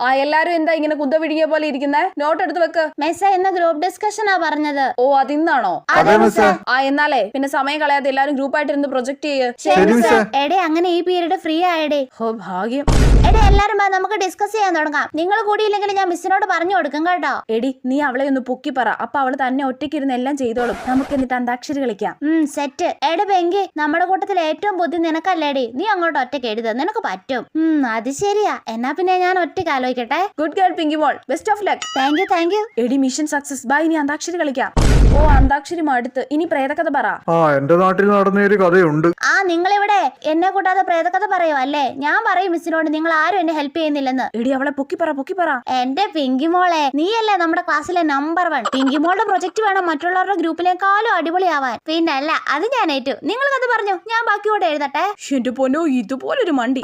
ആ എല്ലാരും എന്താ ഇങ്ങനെ കുന്ത വിഴുങ്ങിയ പോലെ ഇരിക്കുന്നേ? നോട്ട് എടുത്ത് വെക്ക്. മിസ്സേ ഇന്ന് ഗ്രൂപ്പ് ഡിസ്കഷനാ പറഞ്ഞത്. ഓ അതിന്നാണോ? ആ എന്നാലേ പിന്നെ സമയം കളയാതെ എല്ലാരും ഗ്രൂപ്പായിട്ടിരുന്ന് പ്രൊജക്ട് ചെയ്യ്. എടേ അങ്ങനെ ഈ പീരീഡ് ഫ്രീ ആയടേ. ഓ ഭാഗ്യം. എടേ എല്ലാരും നമുക്ക് ഡിസ്കസ് ചെയ്യാൻ തുടങ്ങാം. നിങ്ങൾ കൂടിയില്ലെങ്കിൽ ഞാൻ മിസ്സിനോട് പറഞ്ഞു കൊടുക്കും കേട്ടോ. എടി നീ അവളെ ഒന്ന് പൊക്കി പറ, അപ്പൊ അവള് തന്നെ ഒറ്റയ്ക്കിരുന്ന് എല്ലാം ചെയ്തോളും. നമുക്ക് എന്നിട്ട് അന്താക്ഷരി കളിക്കാം. സെറ്റ്. എടേ പെങ്കി, നമ്മുടെ കൂട്ടത്തിൽ ഏറ്റവും ബുദ്ധി നിനക്കല്ലേടി. നീ അങ്ങോട്ട് ഒറ്റയ്ക്ക് എഴുത, നിനക്ക് പറ്റും. അത് ശരിയാ. എന്നാ പിന്നെ ഞാൻ ഒറ്റയ്ക്ക് ആലോചിക്കട്ടെ. ഗുഡ് ഗേൾ പിങ്കി മോൾ, best of luck. Thank you. എടി മിഷൻ സക്സസ്. ബൈ. ഇനി അന്താക്ഷരി കളിക്കാം. ഓ അന്താക്ഷരി അടുത്ത്. ഇനി പ്രേതകഥ പറ. എന്റെ നാട്ടിൽ നടന്നൊരു കഥയുണ്ട്. നിങ്ങളിവിടെ എന്നെ കൂട്ടാതെ പ്രേതകഥ പറയോ അല്ലേ? ഞാൻ പറയും മിസ്സിനോട്, നിങ്ങൾ ആരും എന്നെ ഹെൽപ്പ് ചെയ്യുന്നില്ലെന്ന്. എടി അവളെ പൊക്കി പറ. എന്റെ പിങ്കി മോളെ, നീയല്ലേ നമ്മുടെ ക്ലാസ്സിലെ നമ്പർ 1. പിങ്കി മോളുടെ പ്രൊജക്ട് വേണം മറ്റുള്ളവരുടെ ഗ്രൂപ്പിലേക്കാളും അടിപൊളിയാവാൻ. പിന്നെ അല്ല, അത് ഞാൻ ഏറ്റു. നിങ്ങൾ കഥ പറഞ്ഞു, ഞാൻ ബാക്കി കൂടെ എഴുതട്ടെ. എന്റെ പൊന്നോ, ഇതുപോലൊരു മണ്ടി.